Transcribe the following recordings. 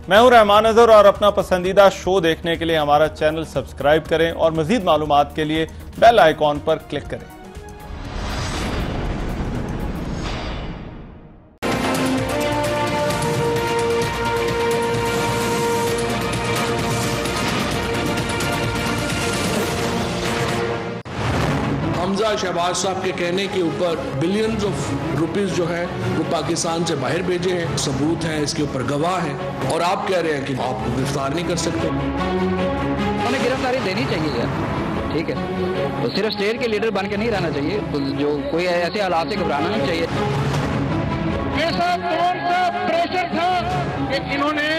मैं हूं रहमान अजहर और अपना पसंदीदा शो देखने के लिए हमारा चैनल सब्सक्राइब करें और मजीद मालूमात के लिए बेल आइकॉन पर क्लिक करें। हमजा शहबाज साहब के कहने के ऊपर बिलियंस ऑफ रुपीस जो है वो पाकिस्तान से बाहर भेजे हैं, सबूत हैं, इसके ऊपर गवाह हैं, और आप कह रहे हैं कि आप गिरफ्तार नहीं कर सकते। हमें गिरफ्तारी देनी चाहिए यार, ठीक है, तो सिर्फ स्टेट के लीडर बन के नहीं रहना चाहिए, तो जो कोई ऐसे हालात से घबराना नहीं चाहिए। ऐसा कौन सा प्रेशर था कि इन्होंने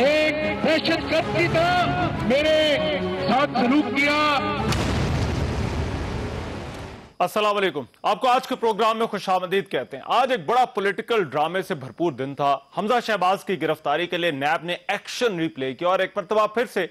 एक दहशतगर्द की तरह मेरे साथ सलूक किया। अस्सलाम वालेकुम, आपको आज के प्रोग्राम में खुशामदीद कहते हैं। आज एक बड़ा पॉलिटिकल ड्रामे से भरपूर दिन था। हमजा शहबाज की गिरफ्तारी के लिए नैब ने एक्शन रिप्ले किया और एक मरतबा फिर से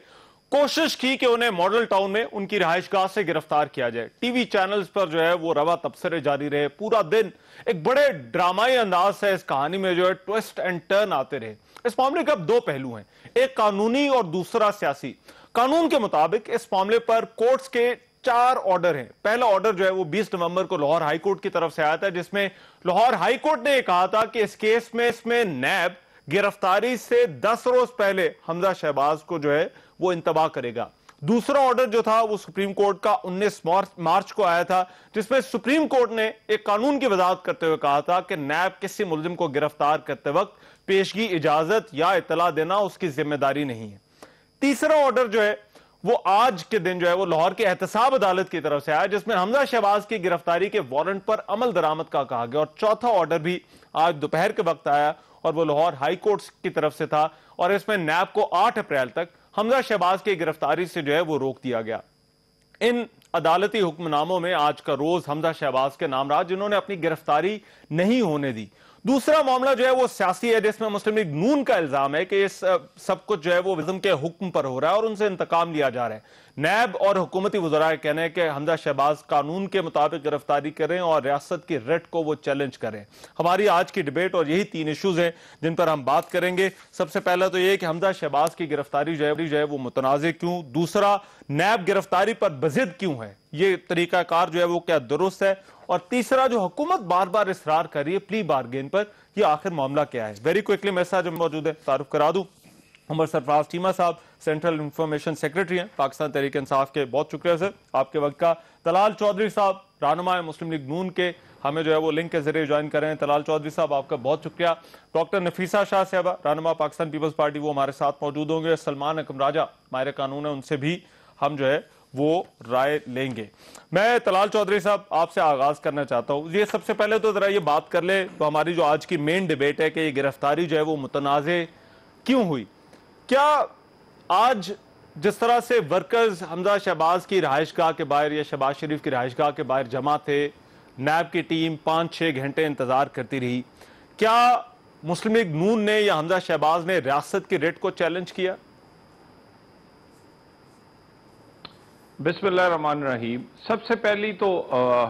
कोशिश की कि उन्हें मॉडल टाउन में उनकी रिहाइशगाह से गिरफ्तार किया जाए। टीवी चैनल्स पर जो है वो रवा तबसरे जारी रहे पूरा दिन। एक बड़े ड्रामाई अंदाज से इस कहानी में जो है ट्विस्ट एंड टर्न आते रहे। इस मामले के अब दो पहलू हैं, एक कानूनी और दूसरा सियासी। कानून के मुताबिक इस मामले पर कोर्ट्स के 4 ऑर्डर हैं। पहला ऑर्डर जो है वो 20 नवंबर को लाहौर हाई कोर्ट की तरफ से आया था, जिसमें लाहौर हाई कोर्ट ने कहा था कि इस केस में नैब गिरफ्तारी से 10 रोज पहले हमजा शहबाज को जो है वो इंतबाह करेगा। दूसरा ऑर्डर जो था वो सुप्रीम कोर्ट का 19 मार्च को आया था, जिसमें सुप्रीम कोर्ट ने एक कानून की वजाहत करते हुए कहा था कि नैब किसी मुलजिम को गिरफ्तार करते वक्त पेशगी इजाजत या इतला देना उसकी जिम्मेदारी नहीं है। तीसरा ऑर्डर जो है वो आज के दिन जो है वो लाहौर की एहतसाब अदालत की तरफ से आया, जिसमें हमजा शहबाज की गिरफ्तारी के वारंट पर अमल दरामद का कहा गया। और चौथा ऑर्डर भी आज दोपहर के वक्त आया और वो लाहौर हाई कोर्ट की तरफ से था, और इसमें नैब को 8 अप्रैल तक हमजा शहबाज की गिरफ्तारी से जो है वो रोक दिया गया। इन अदालती हुक्मनामों में आज का रोज हमजा शहबाज के नाम रहा, जिन्होंने अपनी गिरफ्तारी नहीं होने दी। दूसरा मामला जो है वो सियासी है, जिसमें मुस्लिम लीग नून का इल्जाम है कि इस सब कुछ जो है वो विज़म के हुक्म पर हो रहा है और उनसे इंतकाम लिया जा रहा है। नैब और हुकूमती वज़रा कहना है कि हमजा शहबाज कानून के मुताबिक गिरफ्तारी करें और रियासत की रेट को वो चैलेंज करें। हमारी आज की डिबेट और यही 3 इश्यूज हैं जिन पर हम बात करेंगे। सबसे पहला तो ये कि हमजा शहबाज की गिरफ्तारी जो है वो मुतनाज़े क्यों, दूसरा नैब गिरफ्तारी पर बजिद क्यों है, ये तरीकाकार जो है वो क्या दुरुस्त है, और तीसरा जो हुकूमत बार बार इसरार कर रही है प्ली बारगेन पर, ये आखिर मामला क्या है। वेरी क्विकली मेरे साथ जो मौजूद है तारुफ करा दूं, उमर सरफराज चीमा साहब सेंट्रल इंफॉर्मेशन सेक्रेटरी हैं पाकिस्तान तहरीक इंसाफ के, बहुत शुक्रिया सर आपके वक्त का। तलाल चौधरी साहब रहनुमा मुस्लिम लीग नून के, हमें जो है वो लिंक के जरिए ज्वाइन कर रहे हैं। तलाल चौधरी साहब आपका बहुत शुक्रिया। डॉक्टर नफीसा शाह साहबा रहनुमा पाकिस्तान पीपल्स पार्टी, वो हमारे साथ मौजूद होंगे। सलमान अकम राजा माहिर कानून है, उनसे भी हम जो है वो राय लेंगे। मैं तलाल चौधरी साहब आपसे आगाज करना चाहता हूं। ये सबसे पहले तो जरा ये बात कर ले, तो हमारी जो आज की मेन डिबेट है कि ये गिरफ्तारी जो है वो मुतनाज़े क्यों हुई। क्या आज जिस तरह से वर्कर्स हमजा शहबाज की रिहाइशगाह के बाहर या शहबाज शरीफ की रिहाइशगाह के बाहर जमा थे, नैब की टीम 5-6 घंटे इंतजार करती रही, क्या मुस्लिम लीग नून ने या हमजा शहबाज ने रियासत की रेट को चैलेंज किया? बिस्मिल्लाहिर्रहमानिर्रहीम। सबसे पहली तो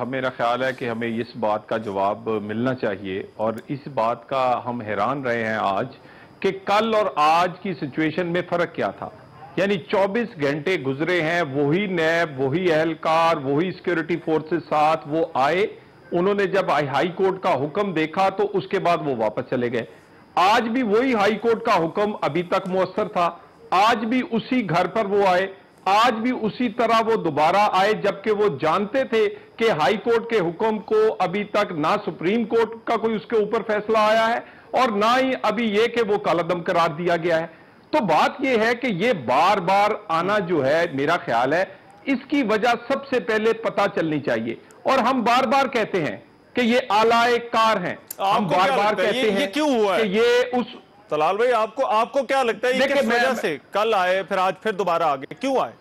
मेरा ख्याल है कि हमें इस बात का जवाब मिलना चाहिए, और इस बात का हम हैरान रहे हैं आज कि कल और आज की सिचुएशन में फर्क क्या था। यानी 24 घंटे गुजरे हैं, वही नैब, वही एहलकार, वही सिक्योरिटी फोर्सेस साथ वो आए, उन्होंने जब हाई कोर्ट का हुक्म देखा तो उसके बाद वो वापस चले गए। आज भी वही हाई कोर्ट का हुक्म अभी तक मुअस्सर था, आज भी उसी घर पर वो आए, आज भी उसी तरह वो दोबारा आए, जबकि वो जानते थे कि हाई कोर्ट के हुक्म को अभी तक ना सुप्रीम कोर्ट का कोई उसके ऊपर फैसला आया है और ना ही अभी ये कि वो कालादम करार दिया गया है। तो बात ये है कि ये बार बार आना जो है, मेरा ख्याल है इसकी वजह सबसे पहले पता चलनी चाहिए। और हम बार बार कहते हैं कि ये आलाए कार हैं, हम बार बार कहते हैं क्यों हुआ है? कि ये उस तलाल भाई आपको क्या लगता है ये किस वजह से कल आए फिर आज फिर दोबारा आ गए, क्यों आए?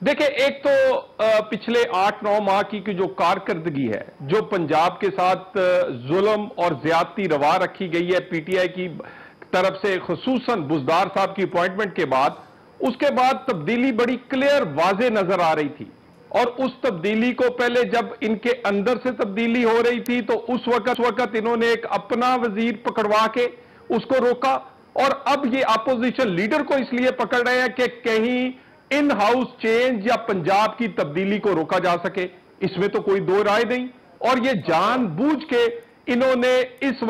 देखिए, एक तो पिछले 8-9 माह की जो कारकर्दगी है, जो पंजाब के साथ जुल्म और ज्यादती रवा रखी गई है पीटीआई की तरफ से, खुसूसन बुजदार साहब की अपॉइंटमेंट के बाद, उसके बाद तब्दीली बड़ी क्लियर वाजे नजर आ रही थी। और उस तब्दीली को पहले जब इनके अंदर से तब्दीली हो रही थी तो उस वक्त इन्होंने एक अपना वजीर पकड़वा के उसको रोका, اور اب یہ اپوزیشن لیڈر کو اس لیے پکڑ رہے ہیں کہ کہیں ان ہاؤس چینج یا پنجاب کی تبدیلی کو روکا جا سکے. اس میں تو کوئی دو رائے نہیں, اور یہ جان بوجھ کے انہوں نے اس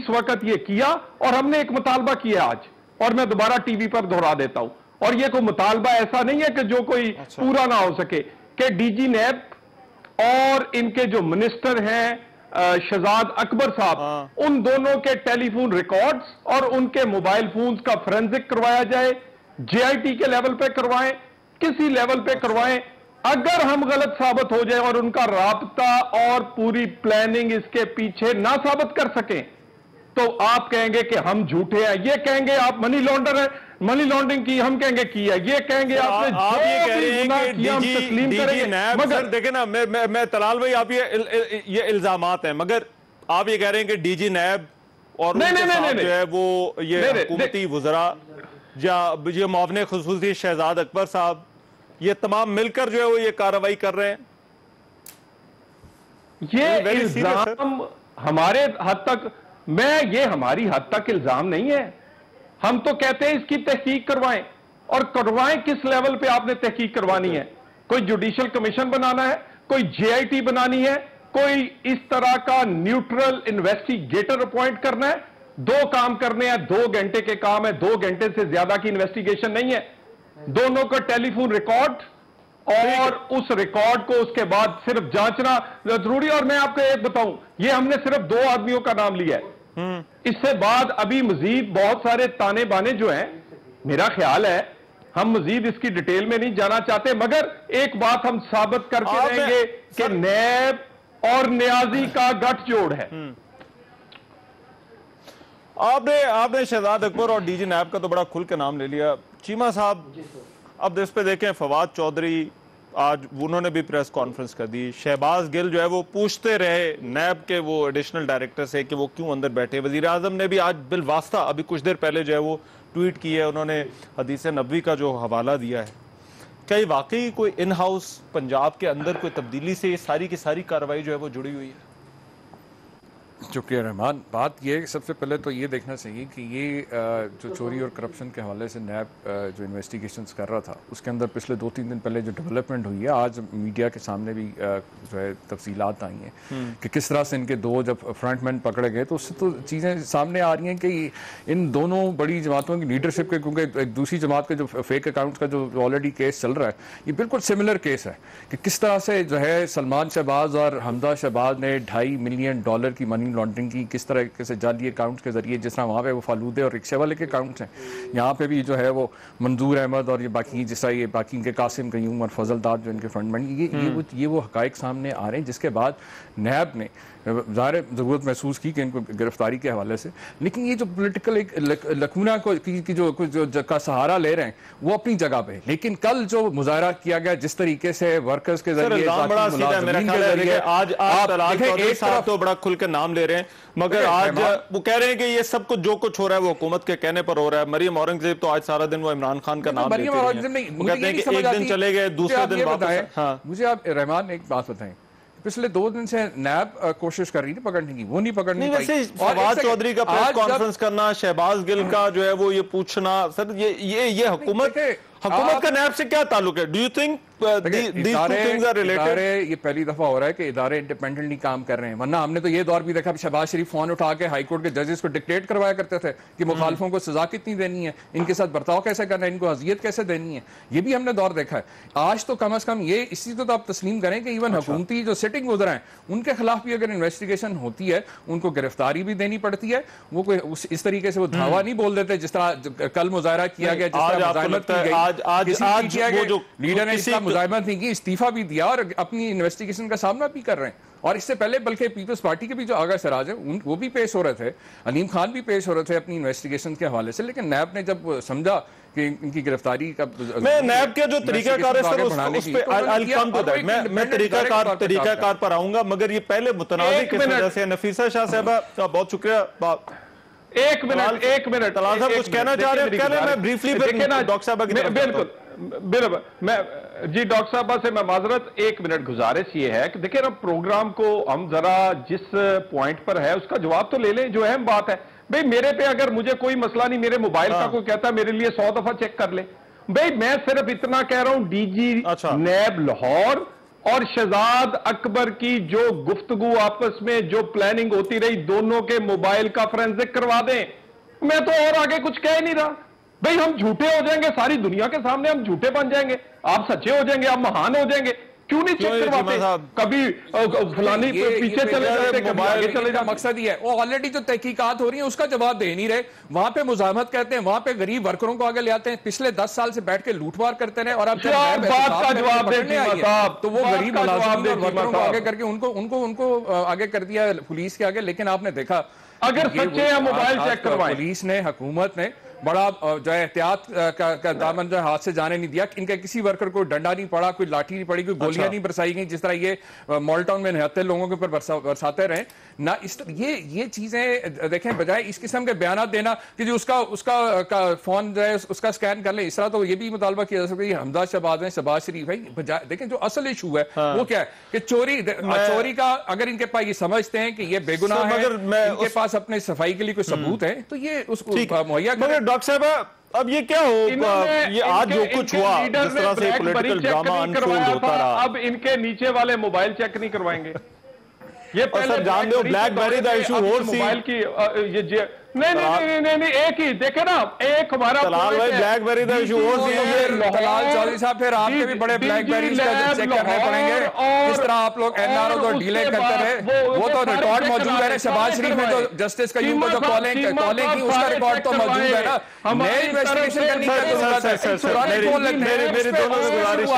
وقت یہ کیا, اور ہم نے ایک مطالبہ کیا آج, اور میں دوبارہ ٹی وی پر دہرا دیتا ہوں, اور یہ کوئی مطالبہ ایسا نہیں ہے کہ جو کوئی پورا نہ ہو سکے, کہ ڈی جی نیب اور ان کے جو منسٹر ہیں شہزاد اکبر صاحب, ان دونوں کے ٹیلی فون ریکارڈز اور ان کے موبائل فونز کا فرینزک کروایا جائے, جے آئی ٹی کے لیول پہ کروائیں, کسی لیول پہ کروائیں. اگر ہم غلط ثابت ہو جائیں اور ان کا رابطہ اور پوری پلاننگ اس کے پیچھے نہ ثابت کر سکیں, تو آپ کہیں گے کہ ہم جھوٹے ہیں, یہ کہیں گے آپ منی لانڈر ہیں, منی لانڈرنگ کی, ہم کہیں گے کی ہے, یہ کہیں گے آپ نے یہ کہہ رہے ہیں کہ ڈی جی نیب, مگر دیکھیں نا, میں طلال بھائی, آپ یہ الزامات ہیں, مگر آپ یہ کہہ رہے ہیں کہ ڈی جی نیب اور ان کے ساتھ جو ہے وہ یہ حکومتی وزراء یا یہ معاون خصوصی شہزاد اکبر صاحب, یہ تمام مل کر جو ہے وہ یہ کارروائی کر رہے ہیں. یہ الزام ہمارے حد تک, یہ ہماری حد تک الزام نہیں ہے. ہم تو کہتے ہیں اس کی تحقیق کروائیں, اور کروائیں کس لیول پہ آپ نے تحقیق کروانی ہے. کوئی جوڈیشل کمیشن بنانا ہے, کوئی جے آئی ٹی بنانی ہے, کوئی اس طرح کا نیوٹرل انویسٹیگیٹر اپوائنٹ کرنا ہے. دو کام کرنے ہیں, 2 گھنٹے کے کام ہے, 2 گھنٹے سے زیادہ کی انویسٹیگیشن نہیں ہے. دونوں کا ٹیلی فون ریکارڈ اور اس ریکارڈ کو اس کے بعد صرف جانچنا ضروری. اور میں آپ کو ایک بتاؤں, یہ ہم نے صرف 2 آدمیوں کا نام لیا ہے, اس سے بعد ابھی مزید بہت سارے تانے بانے جو ہیں. میرا خیال ہے ہم مزید اس کی ڈیٹیل میں نہیں جانا چاہتے, مگر ایک بات ہم ثابت کر کے رہیں گے کہ نیب اور نیازی کا گٹھ جوڑ ہے. آپ نے شہزاد اکبر اور ڈی جی نیب کا تو بڑا کھل کے نام لے لیا. چیمہ صاحب, اب اس پہ دیکھیں, فواد چودھری آج انہوں نے بھی پریس کانفرنس کر دی. شہباز گل جو ہے وہ پوچھتے رہے نیب کے وہ ایڈیشنل ڈائریکٹر سے کہ وہ کیوں اندر بیٹھے. وزیر اعظم نے بھی آج بالواسطہ ابھی کچھ دیر پہلے جو ہے وہ ٹویٹ کی ہے, انہوں نے حدیث نبوی کا جو حوالہ دیا ہے. کیا واقعی کوئی ان ہاؤس پنجاب کے اندر کوئی تبدیلی سے یہ ساری کی ساری کارروائی جو ہے وہ جڑی ہوئی ہے؟ چونکہ رحمان, بات یہ ہے کہ سب سے پہلے تو یہ دیکھنا چاہیے کہ یہ جو چوری اور کرپشن کے حوالے سے نیب جو انویسٹیگیشنز کر رہا تھا, اس کے اندر پچھلے 2-3 دن پہلے جو ڈیولپمنٹ ہوئی ہے, آج میڈیا کے سامنے بھی جو ہے تفصیلات آئی ہیں کہ کس طرح سے ان کے 2 جب فرنٹ مین پکڑے گئے, تو اس سے تو چیزیں سامنے آ رہی ہیں کہ ان دونوں بڑی جماعتوں کی لیڈرشپ کے, کیونکہ ایک دوسری جماعت کے جو فیک اکاؤنٹس کا جو آلریڈی کیس چل رہا ہے, یہ بالکل سملر کیس ہے کہ کس طرح سے جو ہے سلمان شہباز اور حمزہ شہباز نے $2.5 ملین کی منی لانڈرنگ کی, کس طرح سے جعلی اکاؤنٹس کے ذریعے, جس طرح وہاں پہ وہ فالودے اور رکشے والے کے اکاؤنٹس ہیں, یہاں پہ بھی جو ہے وہ منظور احمد اور یہ باقی, جس طرح یہ باقی ان کے قاسم قیوم اور فضل داد جو ان کے فرنٹ مین, یہ وہ حقائق سامنے آ رہے ہیں, جس کے بعد نیب نے ظاہر ضرورت محسوس کی کہ ان کو گرفتاری کے حوالے سے. لیکن یہ جو پولیٹیکل ایک لکونہ کی جو کا سہارا لے رہے ہیں وہ اپنی جگہ پہ, لیکن کل جو مظاہرہ کیا گیا جس طریقے سے ورکرز کے ذریعے, آج صاحب تو بڑا کھل کے نام لے رہے ہیں, مگر آج وہ کہہ رہے ہیں کہ یہ سب کچھ جو کچھ ہو رہا ہے وہ حکومت کے کہنے پر ہو رہا ہے. مریم اورنگزیب تو آج سارا دن وہ عمران خان کا نام لیتے ہیں, وہ کہتے ہیں کہ ایک دن چلے گئے دوسرے دن واپس. مجھے آپ رحمان ایک بات بتائیں, پچھلے 2 دن سے نیب کوشش کر رہی تھی پکڑنے کی, وہ نہیں پکڑنی پائی. ویسے فواد چودھری کا پریس کانفرنس کرنا, شہباز گل کا جو ہے وہ یہ پوچھنا, سر یہ حکومت کا نیب سے کیا تعلق ہے؟ ڈو یو تھنک یہ پہلی دفعہ ہو رہا ہے کہ ادارے انڈیپینڈنٹلی کام کر رہے ہیں, ورنہ ہم نے تو یہ دور بھی دیکھا, شہباز شریف فون اٹھا کے ہائی کورٹ کے ججز کو ڈکٹیٹ کروایا کرتے تھے کہ مخالفوں کو سزا کتنی دینی ہے, ان کے ساتھ برتاؤ کیسے کرنا ہے, ان کو اذیت کیسے دینی ہے, یہ بھی ہم نے دور دیکھا ہے. آج تو کم از کم یہ اسی تو آپ تسلیم کریں کہ ایون حکومتی جو سٹنگ وزراء ہیں ان کے خلاف بھی اگر انویسٹیگیشن ہوتی ہے, ان کو گرفتاری بھی دینی پڑتی ہے. وہ کوئی اس طریقے سے وہ دھاوا نہیں بول دیتے جس طرح کل مظاہرہ کیا گیا, جس طرح مزاحمت کی گئی, لیڈر نے اس کا مزاحمت نہیں کی, استعفیٰ بھی دیا اور اپنی انویسٹیگیشن کا سامنا بھی کر رہے ہیں. اور اس سے پہلے بلکہ پیپلز پارٹی کے بھی جو آغا سراج ہیں وہ بھی پیش ہو رہے تھے, علیم خان بھی پیش ہو رہے تھے اپنی انویسٹیگیشن کے حوالے سے. لیکن نیب نے جب سمجھا کہ ان کی گرفتاری کا, میں نیب کے جو طریقہ کار ہے سر اس پہ میں طریقہ کار پر آؤں گا, مگر یہ پہلے متنازع کس وجہ سے. نفیسہ شاہ صاحبہ بہت شکریہ. ایک منٹ طلال صاحب کچھ کہنا چاہ رہے ہیں؟ کہہ لیں میں بریفلی ڈاکٹر صاحبہ کی طرف. بالکل جی ڈاکٹر صاحبہ سے میں معذرت, 1 منٹ گزارش یہ ہے کہ دیکھیں نا پروگرام کو ہم ذرا جس پوائنٹ پر ہے اس کا جواب تو لے لیں, جو اہم بات ہے. بھئی میرے پہ اگر مجھے کوئی مسئلہ نہیں, میرے موبائل کا کوئی کہتا ہے میرے لیے 100 دفعہ چیک کر لے. بھئی میں صرف اتنا کہہ رہا ہوں, ڈی جی نیب لاہور اور شہزاد اکبر کی جو گفتگو آپس میں جو پلاننگ ہوتی رہی, دونوں کے موبائل کا فورینزک کروا دیں. میں تو اور آگے کچھ کہہ نہیں رہا. بھئی ہم جھوٹے ہو جائیں گے, ساری دنیا کے سامنے ہم جھوٹے بن جائیں گے, آپ سچے ہو جائیں گے, آپ مہان ہو جائیں گے. کیوں نہیں چیک کرواتے؟ کبھی فلانی پیچھے چلے جاتے, کبھی آگے چلے جاتے. مقصد یہ ہے, وہ آلریڈی جو تحقیقات ہو رہی ہیں اس کا جواب دے نہیں رہے. وہاں پہ مزاحمت کرتے ہیں, وہاں پہ غریب ورکروں کو آگے لے آتے ہیں, پچھلے 10 سال سے بیٹھ کے لوٹ مار کرتے رہے, اور اب بات کا جواب دے صاحب, تو وہ غریب ملازمین اور ورکروں کو آگے کر کے ان کو آگے کر دیا پولیس کے آگے. لیکن آپ نے دیکھا اگر سچے ہیں موبائل چیک کروائیں, پولیس نے, حکومت نے بڑا جو ہے احتیاط کا دامن جو ہے ہاتھ سے جانے نہیں دیا. ان کے کسی ورکر کو ڈنڈا نہیں پڑا, کوئی لاٹھی نہیں پڑی, کوئی گولیاں نہیں برسائی گئی جس طرح یہ مال ٹاؤن میں نہتے لوگوں کے اوپر برساتے رہے نہ. یہ چیزیں دیکھیں, بجائے اس قسم کے بیانات دینا کہ جو اس کا فون جو ہے اس کا سکین کر لیں, اس طرح تو یہ بھی مطالبہ کیا جا سکتا ہے حمزہ شہباز ہیں, شہباز شریف ہے. بجائے دیکھیں جو اصل ایشو ہے وہ کیا ہے کہ چوری کا اگر ان کے پاس یہ سمجھتے ہیں کہ یہ بے گناہ ہے, ان کے پاس اپنے صفائی کے لیے کوئی ثبوت ہے, تو یہ اس کو مہیا کریں. ڈاکٹر صاحب اب یہ کیا ہو, یہ آج جو کچھ ہوا جس طرح سے پولیٹیکل ڈراما انفولڈ ہوتا رہا, اب ان کے نیچے والے موبائل چیک نہیں کروائیں گے. یہ پہلے جان دو بلیک بیری the issue who C mobile کی نہیں ایک ہی دیکھیں نا, ایک ہمارا طلال بھائی بلیک بیری دا ایشو ہو سی. طلال چودھری صاحب پھر آپ کے بھی بڑے بلیک بیریز کا چیک کرنے پڑیں گے. جس طرح آپ لوگ این آر او کو ڈیلے کرتے رہے, وہ تو ریکارڈ موجود ہے. شہباز شریف نے جو جسٹس قیوم کو جو کالنگ کی اس کا ریکارڈ تو موجود ہے نا. نئے انویسٹیگیشن کرنی کا ضرورت ہے. میری دونوں سے گزارش,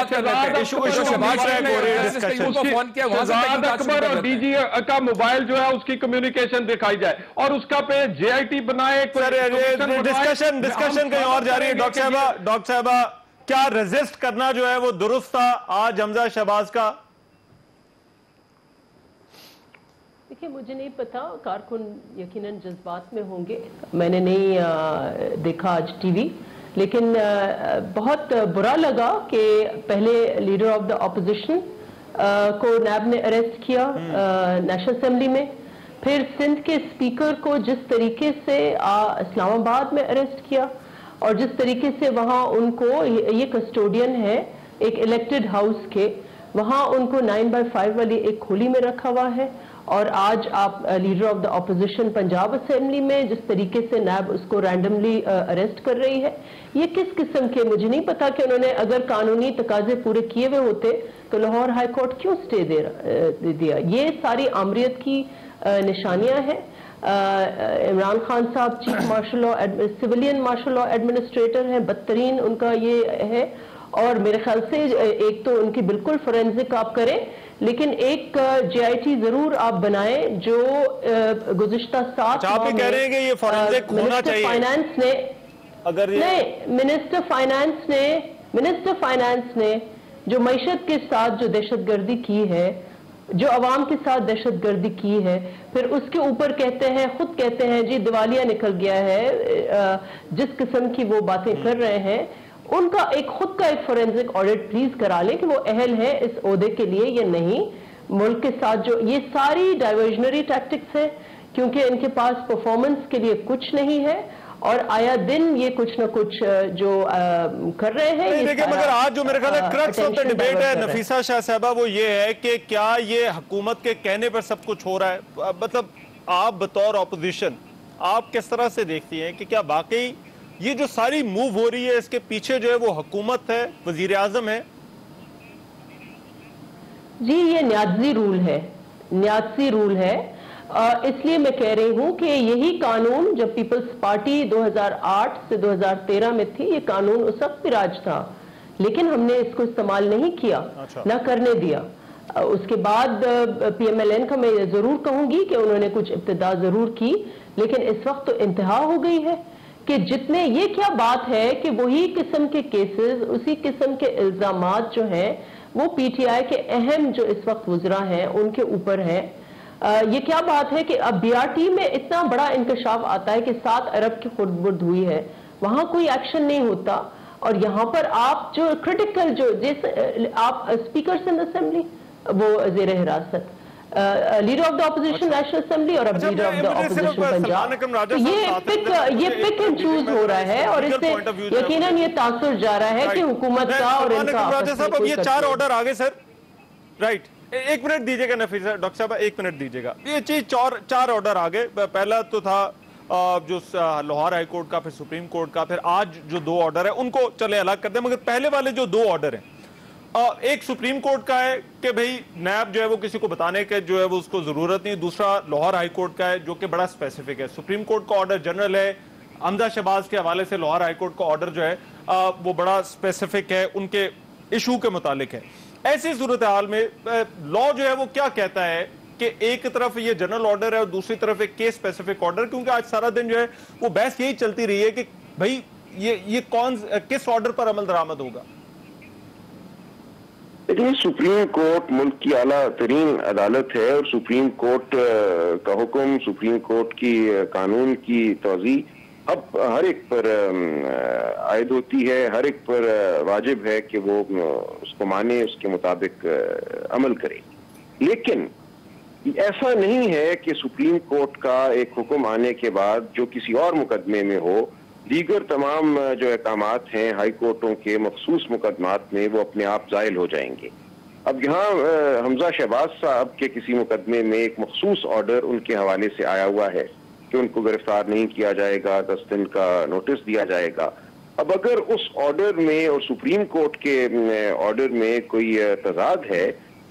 ایشو شہباز شریف ہو رہی ہے ڈسکشن. کو فون کیا وہاں سے اکبر اور ڈی جی کا موبائل جو ہے اس کی کمیونیکیشن دکھائی جائے, اور اس کا پہ جے آئی ٹی بنائے. ڈسکشن کہیں اور جا رہی ہے. ڈاکٹر صاحبہ کیا ریزسٹ کرنا جو ہے وہ درست تھا آج حمزہ شہباز کا؟ دیکھیں مجھے نہیں پتا, کارکن یقیناً جذبات میں ہوں گے, میں نے نہیں دیکھا آج ٹی وی, لیکن بہت برا لگا کہ پہلے لیڈر آف دا اپوزیشن کو نیب نے اریسٹ کیا نیشنل اسمبلی میں, پھر سندھ کے اسپیکر کو جس طریقے سے اسلام آباد میں اریسٹ کیا, اور جس طریقے سے وہاں ان کو, یہ کسٹوڈین ہے ایک الیکٹڈ ہاؤس کے, وہاں ان کو 9/5 والی ایک کھولی میں رکھا ہوا ہے. اور آج آپ leader of the opposition Punjab assembly میں جس طریقے سے نیب اس کو رینڈملی اریسٹ کر رہی ہے, یہ کس قسم کے, مجھے نہیں پتا کہ انہوں نے اگر قانونی تقاضے پورے کیے ہوئے ہوتے تو لاہور ہائی کورٹ کیوں سٹے دیا. یہ ساری آمریت کی نشانیاں ہیں. عمران خان صاحب chief martial law, civilian martial law administrator ہیں, بدترین ان کا یہ ہے. اور میرے خیال سے ایک تو ان کی بالکل فورینزک آپ کریں, لیکن ایک جے آئی ٹی ضرور آپ بنائیں جو گزشتہ 7 آپ ہی کہہ رہے ہیں کہ یہ فورینزک ہونا چاہیے. فائنانس نے اگر نہیں, منسٹر فائنانس نے جو معیشت کے ساتھ جو دہشت گردی کی ہے, جو عوام کے ساتھ دہشت گردی کی ہے, پھر اس کے اوپر کہتے ہیں, خود کہتے ہیں جی دیوالیہ نکل گیا ہے, جس قسم کی وہ باتیں کر رہے ہیں, ان کا ایک خود کا ایک فورینزک آڈٹ پلیز کرا لیں کہ وہ اہل ہے اس عہدے کے لیے یا نہیں. ملک کے ساتھ جو یہ ساری ڈائیورژنری ٹیکٹکس ہے, کیونکہ ان کے پاس پرفارمنس کے لیے کچھ نہیں ہے, اور آیا دن یہ کچھ نہ کچھ جو کر رہے ہیں. دیکھیں مگر آج جو میرے خیال ہے کرکس آف دا ڈیبیٹ ہے نفیسہ شاہ صاحبہ, وہ یہ ہے کہ کیا یہ حکومت کے کہنے پر سب کچھ ہو رہا ہے. مطلب آپ بطور اپوزیشن آپ کس طرح سے دیکھتی ہیں کہ کیا واقعی یہ جو ساری موو ہو رہی ہے اس کے پیچھے جو ہے وہ حکومت ہے, وزیر اعظم ہے؟ جی یہ نیازی رول ہے. اس لیے میں کہہ رہی ہوں کہ یہی قانون جب پیپلز پارٹی 2008 سے 2013 میں تھی, یہ قانون اس وقت بھی راج تھا, لیکن ہم نے اس کو استعمال نہیں کیا, نہ کرنے دیا. اس کے بعد پی ایم ایل این کا میں ضرور کہوں گی کہ انہوں نے کچھ ابتدا ضرور کی, لیکن اس وقت تو انتہا ہو گئی ہے کہ جتنے, یہ کیا بات ہے کہ وہی قسم کے کیسز, اسی قسم کے الزامات جو ہیں وہ پی ٹی آئی کے اہم جو اس وقت وزراء ہیں ان کے اوپر ہیں. یہ کیا بات ہے کہ اب بی آر ٹی میں اتنا بڑا انکشاف آتا ہے کہ 7 ارب کی خرد برد ہوئی ہے, وہاں کوئی ایکشن نہیں ہوتا, اور یہاں پر آپ جو کریٹیکل جو جیسے آپ اسپیکرز ان اسمبلی وہ زیر حراست, leader of the opposition national assembly और अब leader of the opposition Punjab. तो ये पिक एंड चूज हो रहा है और इससे यकीनन ये तासुर जा रहा है कि हुकूमत का और इनका आपस में अब ये 4 ऑर्डर आगे सर, राइट, एक मिनट दीजिएगा नफीसा, डॉक्टर साहब एक मिनट दीजिएगा। ये चीज 4 ऑर्डर आगे, पहला तो था जो लाहौर हाई कोर्ट का, फिर सुप्रीम कोर्ट का, फिर आज जो 2 ऑर्डर है उनको चले अलग कर दे, मगर पहले वाले जो 2 ऑर्डर हैं, एक सुप्रीम कोर्ट का है कि भाई नैब जो है वो किसी को बताने के जो है वो उसको जरूरत नहीं, दूसरा लाहौर हाई कोर्ट का है जो कि बड़ा स्पेसिफिक है। सुप्रीम कोर्ट का ऑर्डर जनरल है, हमजा शहबाज के हवाले से लाहौर हाई कोर्ट का ऑर्डर जो है वो बड़ा स्पेसिफिक है, उनके इशू के मुतालिक है। ऐसी सूरत हाल में लॉ जो है वो क्या कहता है कि एक तरफ ये जनरल ऑर्डर है और दूसरी तरफ एक केस स्पेसिफिक ऑर्डर, क्योंकि आज सारा दिन जो है वो बहस यही चलती रही है कि भाई ये किस ऑर्डर पर अमल दरामद होगा। देखिए, सुप्रीम कोर्ट मुल्क की आला तरीन अदालत है और सुप्रीम कोर्ट का हुक्म, सुप्रीम कोर्ट की कानून की तौज़ी अब हर एक पर आयद होती है, हर एक पर वाजिब है कि वो उसको माने, उसके मुताबिक अमल करे। लेकिन ऐसा नहीं है कि सुप्रीम कोर्ट का एक हुक्म आने के बाद जो किसी और मुकदमे में हो, दीगर तमाम जो अहकामात हैं हाई कोर्टों के मखसूस मुकदमात में वो अपने आप ज़ाइल हो जाएंगे। अब यहाँ हमजा शहबाज साहब के किसी मुकदमे में एक मखसूस ऑर्डर उनके हवाले से आया हुआ है कि उनको गिरफ्तार नहीं किया जाएगा, 10 दिन का नोटिस दिया जाएगा। अब अगर उस ऑर्डर में और सुप्रीम कोर्ट के ऑर्डर में कोई तजाद है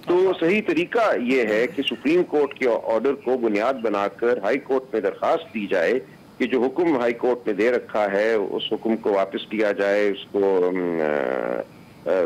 तो सही तरीका ये है कि सुप्रीम कोर्ट के ऑर्डर को बुनियाद बनाकर हाई कोर्ट में दरख्वास्त दी जाए कि जो हुक्म हाई कोर्ट ने दे रखा है उस हुक्म को वापस लिया जाए, उसको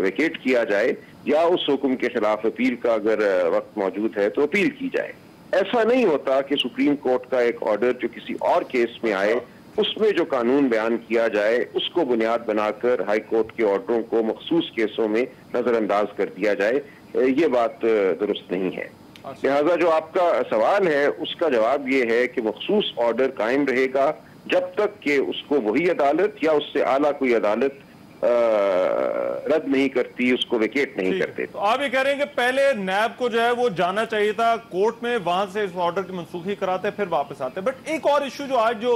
वेकेट किया जाए, या उस हुक्म के खिलाफ अपील का अगर वक्त मौजूद है तो अपील की जाए। ऐसा नहीं होता कि सुप्रीम कोर्ट का एक ऑर्डर जो किसी और केस में आए उसमें जो कानून बयान किया जाए उसको बुनियाद बनाकर हाई कोर्ट के ऑर्डरों को मखसूस केसों में नजरअंदाज कर दिया जाए। ये बात दुरुस्त नहीं है। लिहाजा जो आपका सवाल है उसका जवाब ये है कि मखसूस ऑर्डर कायम रहेगा जब तक कि उसको वही अदालत या उससे आला कोई अदालत रद्द नहीं करती, उसको वेकेट नहीं करते। तो आप ये कह रहे हैं कि पहले नैब को जो है वो जाना चाहिए था कोर्ट में, वहां से इस ऑर्डर की मनसूखी कराते फिर वापस आते। बट एक और इशू जो आज जो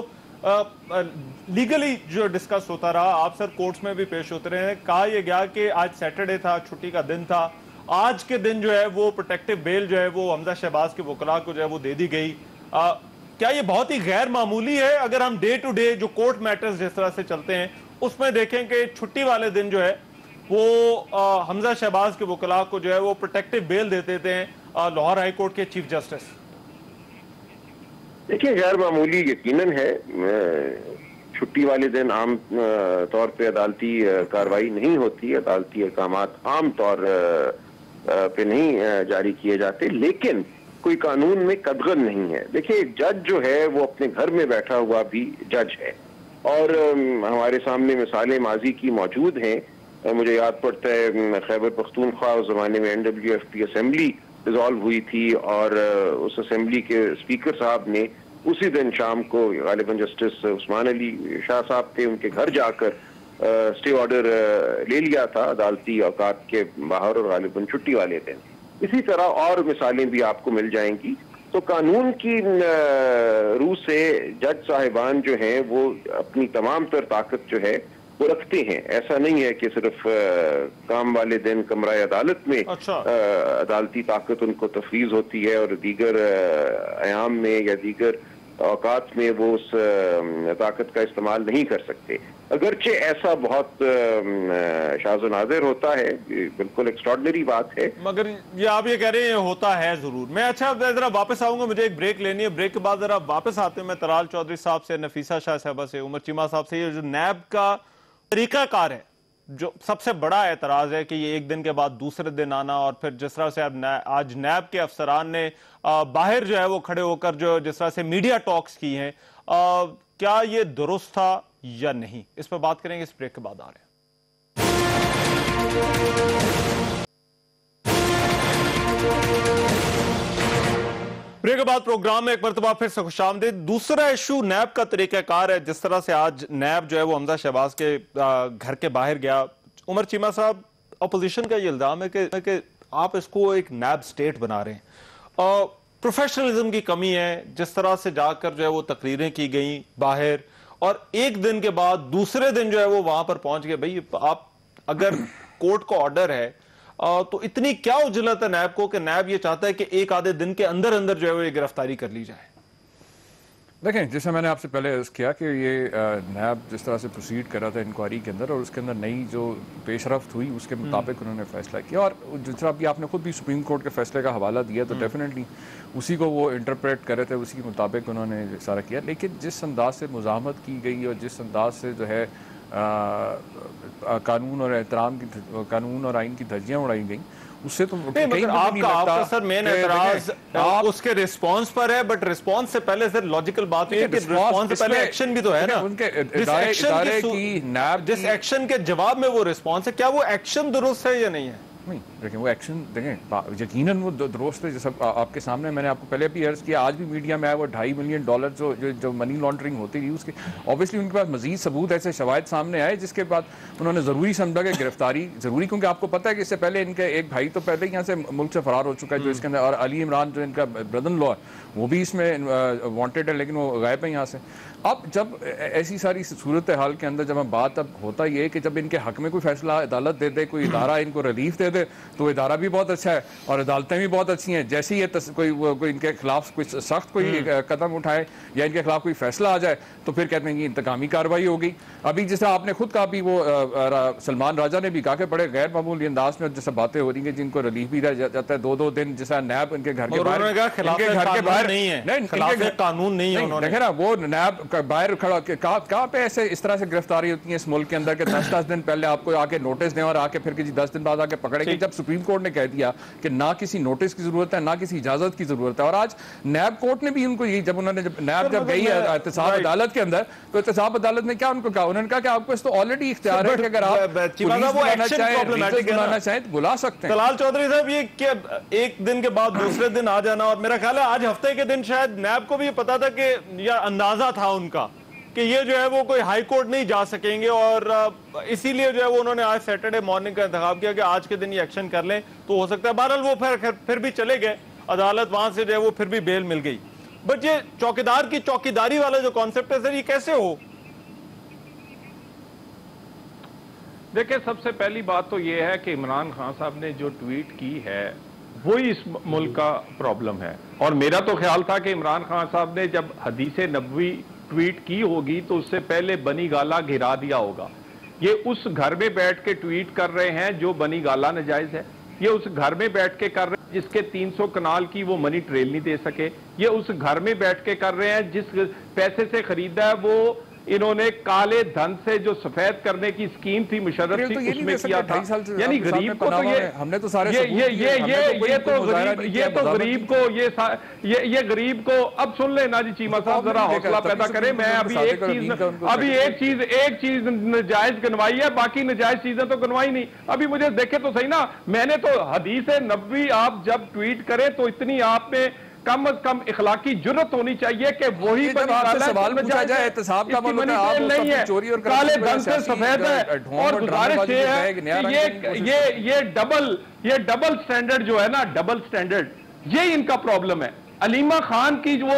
लीगली जो डिस्कस होता रहा, आप सर कोर्ट्स में भी पेश होते रहे, कहा यह गया कि आज सैटरडे था, छुट्टी का दिन था, आज के दिन जो है वो प्रोटेक्टिव बेल जो है वो हमजा शहबाज के वकला को जो है वो दे दी गई। क्या ये बहुत ही गैर मामूली है? अगर हम डे टू डे जो कोर्ट मैटर्स जिस तरह से चलते हैं उसमें देखें कि छुट्टी वाले दिन जो है वो हमजा शहबाज के वकला को जो है वो प्रोटेक्टिव बेल देते थे लाहौर हाई कोर्ट के चीफ जस्टिस। देखिए, गैर मामूली यकीनन है। छुट्टी वाले दिन आम तौर पे अदालती कार्रवाई नहीं होती, अदालती अहकामात आम तौर पे नहीं जारी किए जाते, लेकिन कोई कानून में कदगन नहीं है। देखिए, जज जो है वो अपने घर में बैठा हुआ भी जज है और हमारे सामने मिसालें माजी की मौजूद हैं। मुझे याद पड़ता है खैबर पख्तूनख्वा उस जमाने में NWFP असेंबली डिसॉल्व हुई थी और उस असेंबली के स्पीकर साहब ने उसी दिन शाम को गालिबन जस्टिस उस्मान अली शाह साहब थे, उनके घर जाकर स्टे ऑर्डर ले लिया था अदालती औकात के बाहर और गालिबन छुट्टी वाले दिन। इसी तरह और मिसालें भी आपको मिल जाएंगी। तो कानून की रूह से जज साहिबान जो हैं वो अपनी तमाम तर ताकत जो है वो रखते हैं। ऐसा नहीं है कि सिर्फ काम वाले दिन कमरा अदालत में अदालती ताकत उनको तफवीज़ होती है और दीगर अयाम में या दीगर औकात में वो उस ताकत का इस्तेमाल नहीं कर सकते। अगरचे ऐसा बहुत शाज़ो नाज़िर होता है, बिल्कुल एक्स्ट्रॉर्डिनरी बात है, मगर ये आप ये कह रहे हैं होता है जरूर। मैं अच्छा जरा वापस आऊंगा, मुझे एक ब्रेक लेनी है, ब्रेक के बाद जरा वापस आते हैं। मैं तराल चौधरी साहब से, नफीसा शाह साहबा से, उमर चीमा साहब से, ये जो नैब का तरीकाकार है, जो सबसे बड़ा एतराज है कि ये एक दिन के बाद दूसरे दिन आना, और फिर जिस तरह से आज नैब के अफसरान ने बाहर जो है वो खड़े होकर जो जिस तरह से मीडिया टॉक्स की हैं, क्या ये दुरुस्त था या नहीं, इस पर बात करेंगे। इस ब्रेक के बाद आ रहे हैं। ब्रेक के बाद प्रोग्राम में एक मरतबा फिर से खुशामदीद। दूसरा इशू नैब का तरीकाकार है। जिस तरह से आज नैब जो है वो हमजा शहबाज के घर के बाहर गया। उमर चीमा साहब, अपोजिशन का ये इल्जाम है कि आप इसको एक नैब स्टेट बना रहे हैं। प्रोफेशनलिज्म की कमी है, जिस तरह से जाकर जो है वो तकरीरें की गई बाहर, और एक दिन के बाद दूसरे दिन जो है वो वहां पर पहुंच गए। भाई आप अगर कोर्ट का ऑर्डर है तो इतनी क्या उजलत है नैब को कि नैब ये चाहता है कि एक आधे दिन के अंदर अंदर जो है वो ये गिरफ्तारी कर ली जाए। देखें, जैसे मैंने आपसे पहले अर्ज़ किया कि ये नैब जिस तरह से प्रोसीड कर रहा था इंक्वायरी के अंदर, और उसके अंदर नई जो पेशरफ्त हुई उसके मुताबिक उन्होंने फैसला किया, और जिस तरह अभी आपने खुद भी सुप्रीम कोर्ट के फैसले का हवाला दिया, तो डेफिनेटली उसी को वो इंटरप्रेट कर रहे थे, उसी के मुताबिक उन्होंने सारा किया। लेकिन जिस अंदाज से मुज़ाहमत की गई और जिस अंदाज से जो है कानून और एहतराम की, कानून और आइन की धज्जियाँ उड़ाई गई, उससे तो आपका सर मेन एतराज उसके रिस्पांस पर है, बट रिस्पांस से पहले सर लॉजिकल बात है कि रिस्पांस से पहले एक्शन भी तो है ना। उनके इदारे की नैब जिस एक्शन के जवाब में वो रिस्पांस है, क्या वो एक्शन दुरुस्त है या नहीं है? नहीं, देखें वो एक्शन देखें यकीनन वो दुरुस्त है। जैसे आपके सामने मैंने आपको पहले भी अर्ज किया, आज भी मीडिया में है वो $2.5 मिलियन जो मनी लॉन्ड्रिंग होती रही, उसके ऑब्वियसली उनके पास मजीद सबूत ऐसे शवाहिद सामने आए जिसके बाद उन्होंने ज़रूरी समझा कि गिरफ्तारी ज़रूरी, क्योंकि आपको पता है कि इससे पहले इनके एक भाई तो पहले ही यहाँ से मुल्क से फरार हो चुका है जो इसके अंदर, और अली इमरान जो इनका ब्रदर इन लॉ है वो भी इसमें वांटेड है, लेकिन वो गायब है यहाँ से। अब जब ऐसी सारी सूरत हाल के अंदर जब हम बात अब होता ये है कि जब इनके हक में कोई फैसला अदालत दे दे, कोई इदारा इनको रिलीफ दे दे, तो इदारा भी बहुत अच्छा है और अदालतें भी बहुत अच्छी हैं। जैसे ही ये कोई इनके खिलाफ कोई सख्त कोई कदम उठाए या इनके खिलाफ कोई फैसला आ जाए तो फिर कहते हैं कि इंतकामी कार्रवाई होगी। अभी जैसा आपने खुद कहा, भी वो सलमान राजा ने भी कहा कि बड़े गैर मामूली अंदाज में जैसे बातें हो रही हैं जिनको रिलीफ भी दिया जाता है 2-2 दिन, जैसा नैब इनके घर के बाहर नहीं है, कानून नहीं है। देखे ना, वो नैब बाहर खड़ा कहाँ पे ऐसे इस तरह से गिरफ्तारी होती है इस मुल्क के अंदर के 10 दिन पहले आपको आके नोटिस दें और आके फिर 10 दिन बाद आके पकड़ेंगे, जब सुप्रीम कोर्ट ने कह दिया कि ना किसी नोटिस की जरूरत है ना किसी इजाजत की जरूरत है। और आज नैब कोर्ट ने भी उनको यही, जब नैब जब गई है एहतसाब अदालत के अंदर, तो एहतसाब अदालत ने क्या उनको कहा, उन्होंने कहा कि आपको इस तो ऑलरेडी इख्तियार है कि अगर आप बुलाना चाहें तो बुला सकते हैं। तलाल चौधरी साहब, ये क्या एक दिन के बाद दूसरे दिन आ जाना, और मेरा ख्याल है आज हफ्ते के दिन शायद नैब को भी पता था कि, या अंदाजा था उनका कि ये जो है वो कोई हाई कोर्ट नहीं जा सकेंगे, और इसीलिए जो है वो उन्होंने आज सैटरडे मॉर्निंग का इंतखाब किया कि आज के दिन ये एक्शन कर लें तो हो सकता है। बहरहाल वो फिर भी चले गए अदालत, वहां से जो है वो फिर भी बेल मिल गई। बट ये चौकीदार की चौकीदारी वाला जो कॉन्सेप्ट है सर, ये कैसे हो? देखिए, सबसे पहली बात तो ये है कि इमरान खान साहब ने जो ट्वीट की है वही इस मुल्क का प्रॉब्लम है। और मेरा तो ख्याल था कि इमरान खान साहब ने जब हदीस नबवी ट्वीट की होगी तो उससे पहले बनी गाला गिरा दिया होगा। ये उस घर में बैठ के ट्वीट कर रहे हैं जो बनी गाला नाजायज है, ये उस घर में बैठ के कर रहे हैं जिसके 300 कनाल की वो मनी ट्रेल नहीं दे सके, ये उस घर में बैठ के कर रहे हैं जिस पैसे से खरीदा है वो इन्होंने काले धन से जो सफेद करने की स्कीम थी मुशर्रफ थी उसमें किया था। यानी गरीब को तो हमने तो सारे ये गरीब को अब सुन लेना जी चीमा साहब, जरा हौसला पैदा करें। मैं अभी एक चीज नजायज गनवाई है, बाकी नजायज चीजें तो गनवाई नहीं। अभी मुझे देखे तो सही ना, मैंने तो हदीस नबवी आप जब ट्वीट करें तो इतनी आप में कम अज कम इखलाकी जुर्रत होनी चाहिए कि वही सवाल पूछा जाए एहतसाब का मतलब आप नहीं है, चोरी और काले धन से सफेद है। और गुजारिश है कि ये डबल स्टैंडर्ड जो है ना, डबल स्टैंडर्ड, ये इनका प्रॉब्लम है। अलीमा खान की जो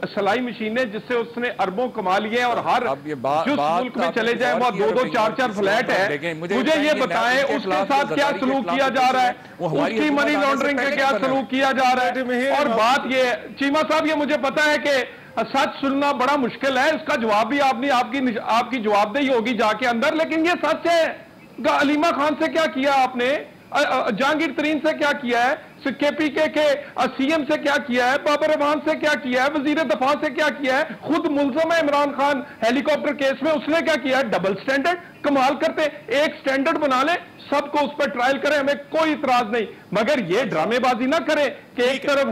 सलाई मशीन है जिससे उसने अरबों कमा लिए और हर जिस मुल्क में चले जाए वहां 2-2, 4-4 फ्लैट है, मुझे ये बताएं उसके साथ क्या सलूक किया जा रहा है, उसकी मनी लॉन्ड्रिंग का क्या सलूक किया जा रहा है। और बात ये चीमा साहब, ये मुझे पता है कि सच सुनना बड़ा मुश्किल है, इसका जवाब भी आपकी जवाबदेही होगी जाके अंदर, लेकिन ये सच है। अलीमा खान से क्या किया आपने, जहांगीर तरीन से क्या किया है, केपीके के सीएम से क्या किया है, बाबर रहमान से क्या किया है, वजीर दफा से क्या किया है, खुद मुल्ज़म है इमरान खान हेलीकॉप्टर केस में, उसने क्या किया है। डबल स्टैंडर्ड, कमाल करते। एक स्टैंडर्ड बना ले, सबको उस पर ट्रायल करें, हमें कोई इतराज नहीं, मगर ये ड्रामेबाजी ना करें कि एक तरफ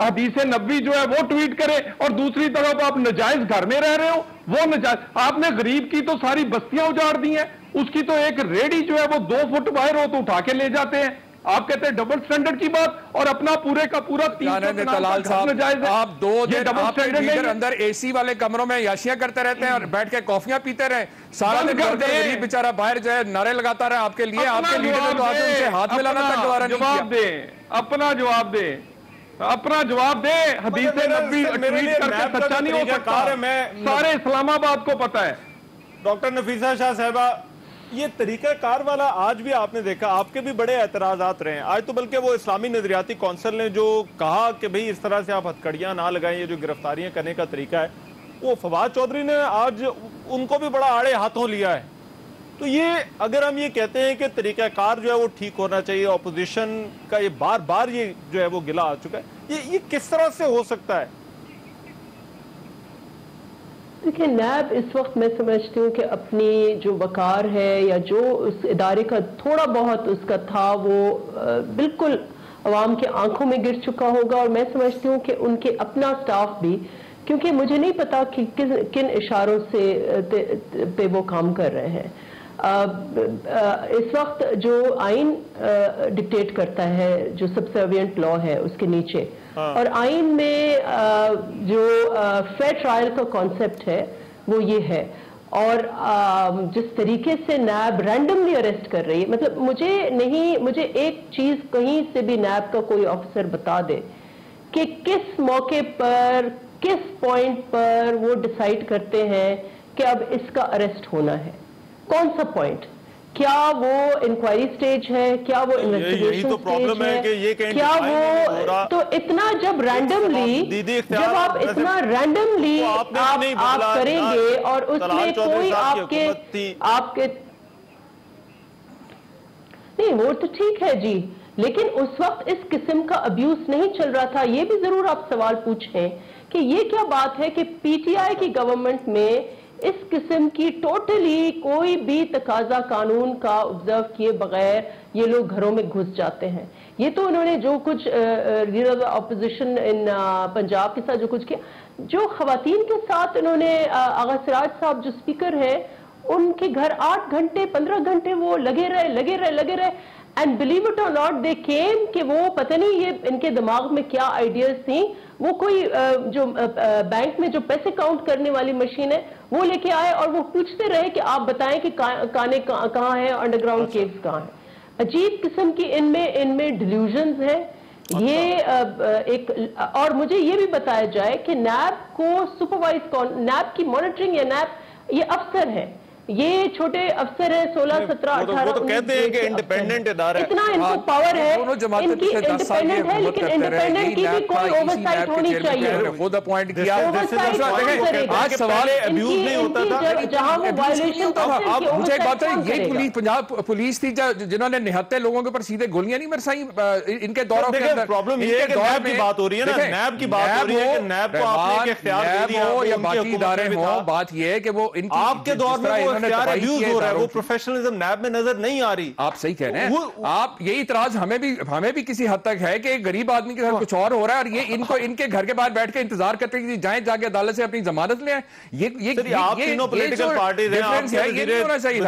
हदीस नबवी जो है वो ट्वीट करे और दूसरी तरफ आप नजायज घर में रह रहे हो। वो नजायज, आपने गरीब की तो सारी बस्तियां उजाड़ दी हैं, उसकी तो एक रेडी जो है वो 2 फुट बाहर हो तो उठा के ले जाते हैं। आप कहते हैं डबल स्टैंडर्ड की बात, और अपना पूरे का पूरा 300 तलाल साहब, आप 2 दिन अंदर एसी वाले कमरों में याशियां करते रहते हैं और बैठ के कॉफियां पीते रहे सारा दिन, गरीब बेचारा बाहर जो है नारे लगाता रहे आपके लिए, आपके लीडर ने तो आज उनसे हाथ मिलाना तक दोबारा नहीं किया। अपना जवाब दे। अपना जवाब दे। हदीस नबी ट्वीट करके सच्चा नहीं हो सकता, सारे इस्लामाबाद को पता है। डॉक्टर नफीसा शाह साहिबा, ये तरीकाकार वाला आज भी आपने देखा, आपके भी बड़े एतराजात रहे हैं। आज तो बल्कि वो इस्लामी नजरियाती कौंसिल ने जो कहा कि भाई इस तरह से आप हथकड़ियां ना लगाएं, ये जो गिरफ्तारियां करने का तरीका है, वो फवाद चौधरी ने आज उनको भी बड़ा आड़े हाथों लिया है। तो ये अगर हम ये कहते हैं कि तरीकाकार जो है वो ठीक होना चाहिए, ऑपोजिशन का ये बार बार ये जो है वो गिला आ चुका है, ये किस तरह से हो सकता है? देखिए, नैब इस वक्त मैं समझती हूँ कि अपनी जो वकार है या जो उस इदारे का थोड़ा बहुत उसका था वो बिल्कुल अवाम के आंखों में गिर चुका होगा। और मैं समझती हूँ कि उनके अपना स्टाफ भी, क्योंकि मुझे नहीं पता कि किन इशारों से पे वो काम कर रहे हैं। इस वक्त जो आइन डिक्टेट करता है, जो सबसर्विएंट लॉ है उसके नीचे, और आइन में जो फेयर ट्रायल का कॉन्सेप्ट है वो ये है। और जिस तरीके से नैब रैंडमली अरेस्ट कर रही है, मतलब मुझे एक चीज कहीं से भी नैब का कोई ऑफिसर बता दे कि किस मौके पर, किस पॉइंट पर वो डिसाइड करते हैं कि अब इसका अरेस्ट होना है। कौन सा पॉइंट? क्या वो इंक्वायरी स्टेज है, क्या वो इन्वेस्टिगेशन स्टेज है, क्या वो? तो इतना जब रैंडमली, जब आप इतना रैंडमली आप करेंगे और उसमें कोई आपके नहीं, वो तो ठीक है जी, लेकिन उस वक्त इस किस्म का अब्यूज नहीं चल रहा था। ये भी जरूर आप सवाल पूछें कि ये क्या बात है कि पीटीआई की गवर्नमेंट में इस किस्म की टोटली कोई भी तकाजा कानून का ऑब्जर्व किए बगैर ये लोग घरों में घुस जाते हैं। ये तो उन्होंने जो कुछ लीडर ऑपोजिशन इन पंजाब के साथ जो कुछ किया, जो खवातीन के साथ उन्होंने, आगा सिराज साहब जो स्पीकर हैं, उनके घर 8 घंटे 15 घंटे वो लगे रहे एंड बिलीव इट और नॉट दे केम कि वो पता नहीं ये इनके दिमाग में क्या आइडियाज थी, वो कोई जो बैंक में जो पैसे काउंट करने वाली मशीन है वो लेके आए और वो पूछते रहे कि आप बताएं कि काने कहाँ है, अंडरग्राउंड केव्स कहाँ है। अजीब किस्म की इनमें डिल्यूजन्स है। ये एक, और मुझे ये भी बताया जाए कि नैब को सुपरवाइज कौन, नैब की मॉनिटरिंग या नैब ये अफसर है, ये छोटे अफसर है 16, 17, 18, वो तो कहते हैं कि इंडिपेंडेंट इदारा है, इतना इनको पावर है, इनकी इंडिपेंडेंट है, लेकिन इंडिपेंडेंट की भी कोई ओवरसाइट होनी चाहिए। वो द पॉइंट किया आज सवाल अब्यूज नहीं होता था जहां वो वायलेशन। अब मुझे एक बात है, ये पुलिस, पंजाब पुलिस थी जिन्होंने निहत्ते लोगों के ऊपर सीधे गोलियां नहीं बरसाई इनके दौरों के अंदर। प्रॉब्लम ये है कि नैब की बात हो रही है ना, नैब की बात हो रही है कि नैब को आपने इख्तियार दे दिया या बाकी इदारे हो, बात ये है कि वो इनकी आपके दौर में अब्यूज हो रहा है, वो प्रोफेशनलिज्म नैब में नजर नहीं आ रही। आप सही कह रहे हैं। आप यही इतराज हमें भी किसी हद तक है कि गरीब आदमी के साथ कुछ और हो रहा है और ये इनको इनके घर के बाहर बैठ के इंतजार करते हैं कि जाएं जाके अदालत से अपनी जमानत ले आए। आप तीनों पॉलिटिकल पार्टीज हैं, ये नहीं होना चाहिए।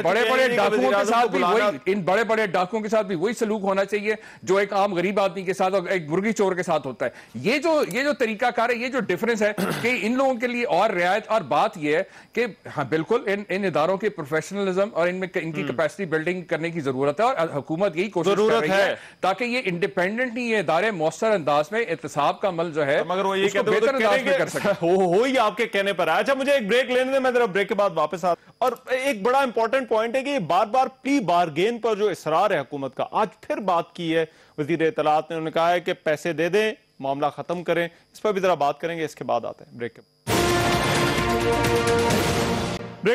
बड़े-बड़े डाकुओं के साथ भी वही, इन बड़े-बड़े डाकुओं के साथ भी वही सलूक होना चाहिए जो एक आम गरीब आदमी के साथ और एक मुर्गी चोर के साथ होता है। ये जो तरीकाकार है, ये जो डिफरेंस है कि इन लोगों के लिए और रियायत। और बात ये है कि हाँ बिल्कुल इन इदारों के प्रोफेशनलिज्म और इनमें इनकी कैपेसिटी बिल्डिंग करने की जरूरत है और हुकूमत यही कोशिश कर रही है ताकि ये इंडिपेंडेंट नहीं, ये इदारे मौसर अंदाज में एहतसाब का अमल जो है मगर वो ये कहते हैं बेहतर अंदाज में कर सकते हो ही आपके कहने पर। अच्छा, मुझे एक ब्रेक लेने दे, मैं जरा ब्रेक के बाद वापस आ। और एक बड़ा इंपॉर्टेंट पॉइंट है कि बार बार प्ली बारगेन पर जो इसरार है हुकूमत का, आज फिर बात की है वजीर इत्तलात ने, उन्होंने कहा है कि पैसे दे दें, मामला खत्म करें। इस पर भी जरा बात करेंगे, इसके बाद आते हैं ब्रेक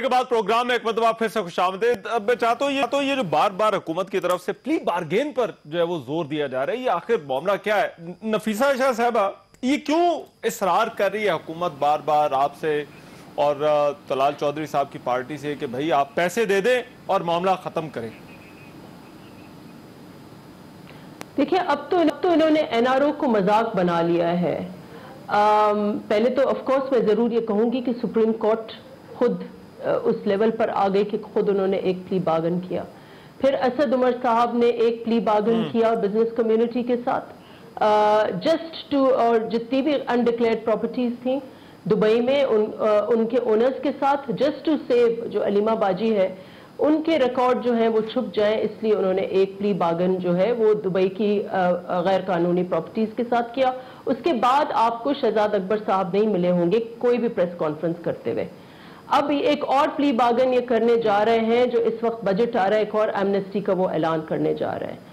के बाद प्रोग्राम में एक मरतबा फिर से खुशामदीद। अब मैं चाहता हूं ये जो बार बार हुकूमत की तरफ से प्ली बारगेन पर जो है वो जोर दिया जा रहा है, ये आखिर मामला क्या है? नफीसा शाह साहबा, ये क्यों इसरार कर रही है हुकूमत बार बार आपसे और तलाल चौधरी साहब की पार्टी से कि भाई आप पैसे दे दें और मामला खत्म करें? देखिए, अब तो इन्होंने एनआरओ को मजाक बना लिया है। पहले तो ऑफ कोर्स मैं जरूर ये कहूंगी कि सुप्रीम कोर्ट खुद उस लेवल पर आ गई कि खुद उन्होंने एक प्ली बार्गन किया। फिर असद उमर साहब ने एक प्ली बार्गन किया बिजनेस कम्युनिटी के साथ, जस्ट टू, और जितनी भी अनडिक्लेयर्ड प्रॉपर्टीज थी दुबई में उनके ओनर्स के साथ, जस्ट टू सेव जो अलीमा बाजी है ان کے ریکارڈ جو ہیں وہ چھپ جائیں، اس لیے انہوں نے ایک پلی بارگن جو ہے وہ دبئی کی غیر قانونی پراپرٹیز کے ساتھ کیا. اس کے بعد آپ کو شہزاد اکبر صاحب نہیں ملے ہوں گے کوئی بھی پریس کانفرنس کرتے ہوئے. اب ایک اور پلی بارگن یہ کرنے جا رہے ہیں جو اس وقت بجٹ آ رہا ہے، ایک اور ایمنسٹی کا وہ اعلان کرنے جا رہے ہیں.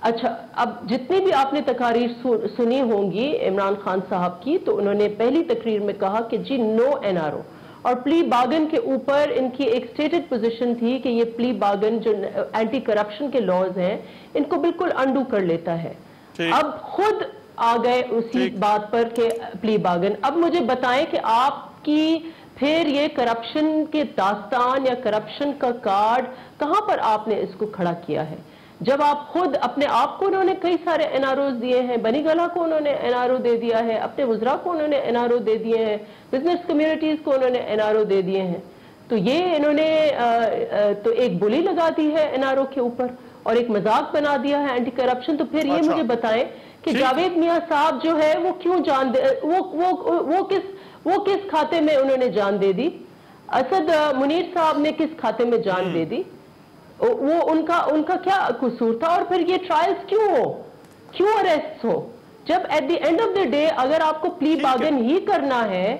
اچھا، اب جتنی بھی آپ نے تقاریر سنی ہوں گی عمران خان صاحب کی، تو انہوں نے پہلی تقریر میں کہا کہ جی نو NRO، اور پلی بارگن کے اوپر ان کی ایک سٹیٹڈ پوزیشن تھی کہ یہ پلی بارگن جو اینٹی کرپشن کے لاز ہیں ان کو بالکل انڈو کر لیتا ہے. اب خود آ گئے اسی بات پر کہ پلی بارگن. اب مجھے بتائیں کہ آپ کی پھر یہ کرپشن کے داستان یا کرپشن کا کارڈ کہاں پر آپ نے اس کو کھڑا کیا ہے، جب آپ خود اپنے آپ کو انہوں نے کئی سارے NROs دیے ہیں، بنی گالہ کو انہوں نے NRO دے دیا ہے، اپنے وزراء کو انہوں نے NRO دے دیے ہیں، بزنس کمیونٹیز کو انہوں نے NRO دے دیے ہیں. تو یہ انہوں نے تو ایک بولی لگا دی ہے NRO کے اوپر اور ایک مذاق بنا دیا ہے اینٹی کرپشن. تو پھر یہ مجھے بتائیں کہ جاوید میاں صاحب جو ہے وہ کیوں جان دے، وہ کس کھاتے میں انہوں نے جان دے دی؟ اسد منیر صاحب نے کس کھاتے میں جان دے دی؟ وہ ان کا کیا قصور تھا؟ اور پھر یہ ٹرائلز کیوں اریسٹ ہو؟ جب at the end of the day اگر آپ کو پلی بارگن ہی کرنا ہے،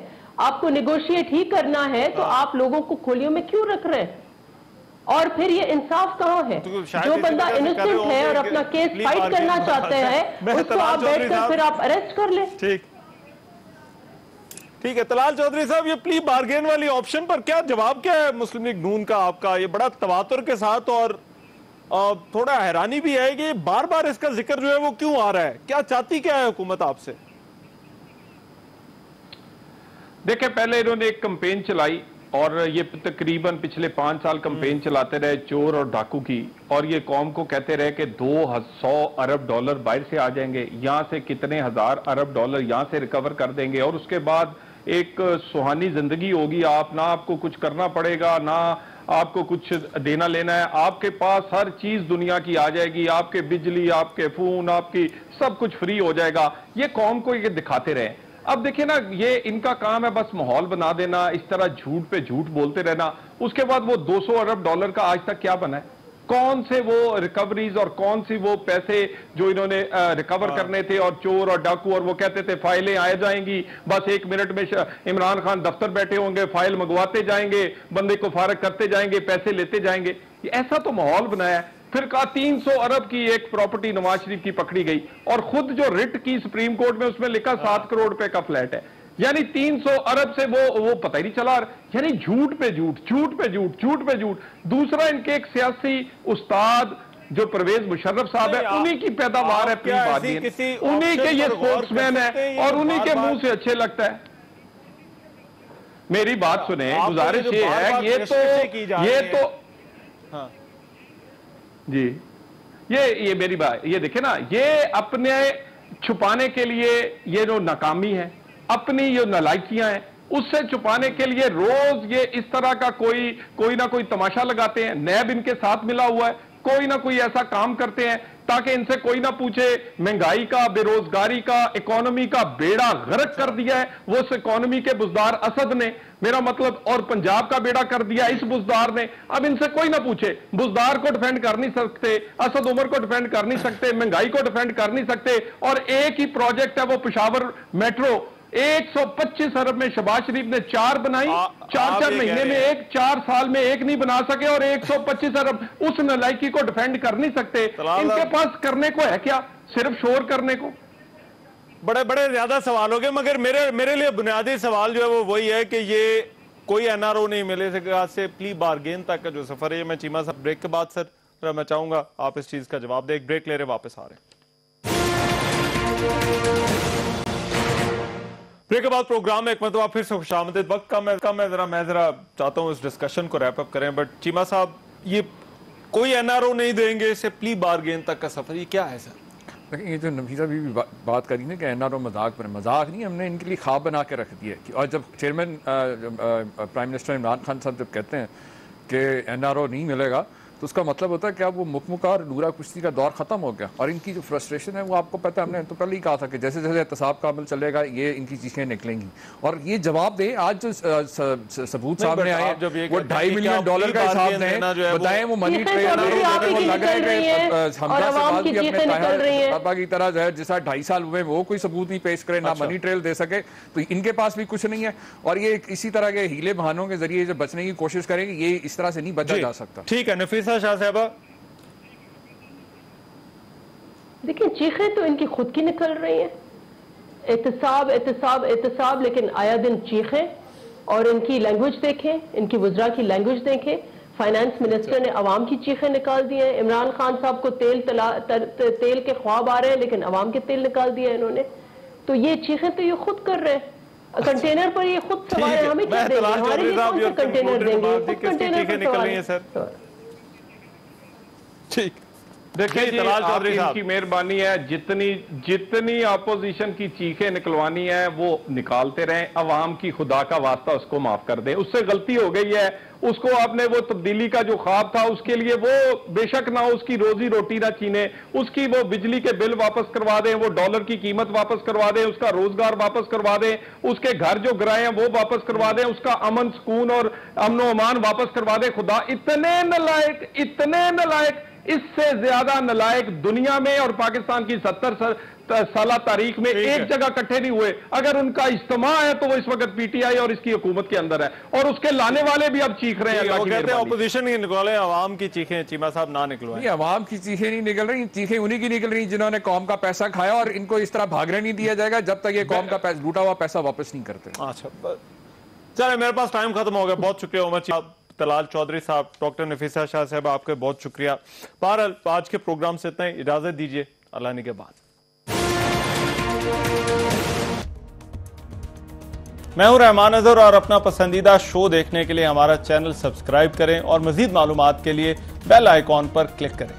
آپ کو نیگوشیٹ ہی کرنا ہے، تو آپ لوگوں کو کھولیوں میں کیوں رکھ رہے ہیں؟ اور پھر یہ انصاف کہاں ہے؟ جو بندہ انوسنٹ ہے اور اپنا کیس فائٹ کرنا چاہتا ہے اس کو آپ بیٹھ کر پھر آپ اریسٹ کر لیں. ٹھیک ہے طلال چودھری صاحب، یہ پلی بارگین والی آپشن پر کیا جواب کیا ہے مسلم لیگ نون کا آپ کا؟ یہ بڑا تواتر کے ساتھ اور تھوڑا حیرانی بھی ہے کہ بار بار اس کا ذکر جو ہے وہ کیوں آ رہا ہے؟ کیا چاہتی کیا ہے حکومت آپ سے؟ دیکھیں، پہلے انہوں نے ایک کمپین چلائی اور یہ تقریباً پچھلے 5 سال کمپین چلاتے رہے چور اور ڈاکو کی، اور یہ قوم کو کہتے رہے کہ 200 ارب ڈالر باہر سے آ جائیں گے، یہاں سے کتنے ہزار ارب ڈالر یہاں سے ریکور کر دیں گے، اور اس کے بعد ایک سہانی زندگی ہوگی. آپ نہ آپ کو کچھ کرنا پڑے گا، نہ آپ کو کچھ دینا لینا ہے، آپ کے پاس ہر چیز دنیا کی آ جائے گی، آپ کے بجلی، آپ کے فون، آپ کی سب کچھ فری ہو جائے گا. یہ قوم کو یہ دکھاتے رہے. اب دیکھیں نا، یہ ان کا کام ہے بس ماحول بنا دینا، اس طرح جھوٹ پہ جھوٹ بولتے رہنا. اس کے بعد وہ 200 ارب ڈالر کا آج تک کیا بنا ہے؟ کون سے وہ ریکوریز اور کون سی وہ پیسے جو انہوں نے ریکور کرنے تھے، اور چور اور ڈاکو، اور وہ کہتے تھے فائلیں آ جائیں گی، بس 1 منٹ میں عمران خان دفتر بیٹھے ہوں گے، فائل منگواتے جائیں گے، بندے کو فارغ کرتے جائیں گے، پیسے لیتے جائیں گے. ایسا تو ماحول بنایا ہے. پھر کہا 300 ارب کی ایک پراپرٹی نواز شریف کی پکڑی گئی، اور خود جو رٹ کی سپریم کورٹ میں اس میں لکھا 7 کروڑ روپے کا فلیٹ ہے. یعنی 300 ارب سے وہ پتہ ہی نہیں چلا. یعنی جھوٹ پہ جھوٹ، جھوٹ پہ جھوٹ، جھوٹ پہ جھوٹ. دوسرا، ان کے ایک سیاسی استاد جو پرویز مشرف صاحب ہے، انہی کی پیداوار ہے پلی بارگین، انہی کے یہ سپوکس مین ہے، اور انہی کے منہ سے اچھے لگتا ہے. میری بات سنیں، گزارش یہ ہے، یہ تو جی یہ میری بات، یہ دیکھیں نا، یہ اپنے چھپانے کے لیے یہ جو ناکامی ہے، اپنی یہ نالائکیاں ہیں، اس سے چھپانے کے لیے روز یہ اس طرح کا کوئی نہ کوئی تماشا لگاتے ہیں. نیب ان کے ساتھ ملا ہوا ہے، کوئی نہ کوئی ایسا کام کرتے ہیں تاکہ ان سے کوئی نہ پوچھے. مہنگائی کا، بے روزگاری کا، اکانومی کا بیڑا غرق کر دیا ہے وہ اس اکانومی کے بزدار اسد نے، میرا مطلب، اور پنجاب کا بیڑا کر دیا اس بزدار نے. اب ان سے کوئی نہ پوچھے. بزدار کو ڈیفینڈ کر نہیں سکتے، اسد عمر کو ڈیفینڈ کر نہیں سکتے، مہنگائی کو ڈیفینڈ کر نہیں سکتے. اور ایک ہی پروجیکٹ ہے وہ پشاور میٹرو، 125 ارب میں شہباز شریف نے 4 بنائی، 4 مہینے میں 4 سال میں 1 نہیں بنا سکے، اور 125 ارب اس نالائکی کو ڈیفینڈ کر نہیں سکتے. ان کے پاس کرنے کو ہے کیا؟ صرف شور کرنے کو. بڑے زیادہ سوال ہو گئے، مگر میرے لیے بنیادی سوال جو ہے وہ وہی ہے کہ یہ کوئی NRO نہیں ملے سے پلی بارگین تک کا جو سفر ہے. میں چیمہ صاحب بریک کے بعد سر میں چاہوں گا آپ اس چیز کا جواب دیں. ایک بریک لے رہے واپس آ رہے ہیں. بریک کے بعد پروگرام میں ایک مرتبہ پھر سے خوش آمدید. وقت کم ہے، میں ذرا چاہتا ہوں اس ڈسکشن کو ریپ اپ کریں. بٹ چیمہ صاحب، یہ کوئی NRO نہیں دیں گے اسے پلی بارگین تک کا سفر، یہ کیا ہے سر؟ لیکن یہ جو نفیسہ بھی بات کری نا کہ NRO مذاق پر، مذاق نہیں، ہم نے ان کے لیے خواب بنا کے رکھ دیا. اور جب chairman prime minister Imran Khan صاحب جب کہتے ہیں کہ NRO نہیں ملے گا، تو اس کا مطلب ہوتا ہے کہ اب وہ مکمکہ اور نورا کشتی کا دور ختم ہو گیا. اور ان کی جو فرسٹریشن ہے وہ آپ کو پتہ ہے, ہم نے تو پہلے ہی کہا تھا کہ جیسے جیسے احتساب کا عمل چلے گا یہ ان کی چیزیں نکلیں گی. اور یہ جواب دیں, آج جو ثبوت سامنے آئے ہیں وہ $2.5 ملین کا حساب دیں, بتائیں وہ منی ٹرینر لگ رہے ہیں حمزہ شہباز بھی اپنے طاہر کی طرح جو ہے جس 2.5 سال ہوئے وہ کوئی ثبوت نہیں پیش کرے, نہ منی ٹریل دے سکے, تو ان کے پاس بھی کچھ نہیں ہے. اور یہ اسی طرح کے ہیلے بہانوں کے ذریعے جو بچنے کی کوشش کریں گے, یہ اس طرح سے نہیں بچا جا سکتا. ٹھیک ہے نفیسہ شاہ صاحبہ. دیکھیں چیخیں تو ان کی خود کی نکل رہی ہیں, احتساب احتساب احتساب, لیکن آیا دن چیخیں. اور ان کی لینگویج دیکھیں, ان کی وزراء کی لینگویج دیکھیں. فائنانس منسٹر نے عوام کی چیخیں نکال دی ہیں. عمران خان صاحب کو تیل کے خواب آ رہے ہیں لیکن عوام کے تیل نکال دیا انہوں نے. تو یہ چیخیں تو یہ خود کر رہے ہیں. کنٹینر پر یہ خود سوال ہے, ہمیں کیا دیں گے, ہمارے لیے کون سے کنٹینر دیں گے, خود کنٹینر پر سوال ہے. ٹھیک دیکھیں جی, آپ کی مہربانی ہے, جتنی اپوزیشن کی چیخیں نکلوانی ہے وہ نکالتے رہیں. عوام کی خدا کا واسطہ اس کو معاف کر دیں. اس سے غلطی ہو گئی ہے, اس کو آپ نے وہ تبدیلی کا جو خواب تھا اس کے لیے وہ بے شک نہ اس کی روزی روٹی نہ چھینے, اس کی وہ بجلی کے بل واپس کروا دیں, وہ ڈالر کی قیمت واپس کروا دیں, اس کا روزگار واپس کروا دیں, اس کے گھر جو گرائے ہیں وہ واپس کروا دیں, اس کا امن سکون اور امن و امان واپس کروا دیں. خدا اتنے نالائق, اس سے زیادہ نالائق دنیا میں اور پاکستان کی 70 سالہ تاریخ میں ایک جگہ کٹھے نہیں ہوئے. اگر ان کا اجتماع ہے تو وہ اس وقت پی ٹی آئی اور اس کی حکومت کے اندر ہے, اور اس کے لانے والے بھی اب چیخ رہے ہیں. وہ کہتے ہیں اپوزیشن نہیں نکلے, عوام کی چیخیں چیمہ صاحب نہ نکلوائیں. نہیں, عوام کی چیخیں نہیں نکل رہی, چیخیں انہی کی نکل رہی جنہوں نے قوم کا پیسہ کھایا, اور ان کو اس طرح بھاگنے نہیں دیا جائے گا جب تک یہ قوم کا لوٹا ہوا پیسہ واپس نہیں کرتے. اچھا چلے, میرے پاس ٹائم ختم ہو گیا. بہت شکریہ عمر صاحب, طلال چودھری صاحب, ڈاکٹر نفیسہ شاہ صاحب, آپ کے بہت شکریہ. بہرحال آج کے پروگرام سے اتنا ہی, اجازت دیجیے, اللہ نے کے بعد. میں ہوں رحمان اظہر, اور اپنا پسندیدہ شو دیکھنے کے لیے ہمارا چینل سبسکرائب کریں, اور مزید معلومات کے لیے بیل آئیکن پر کلک کریں.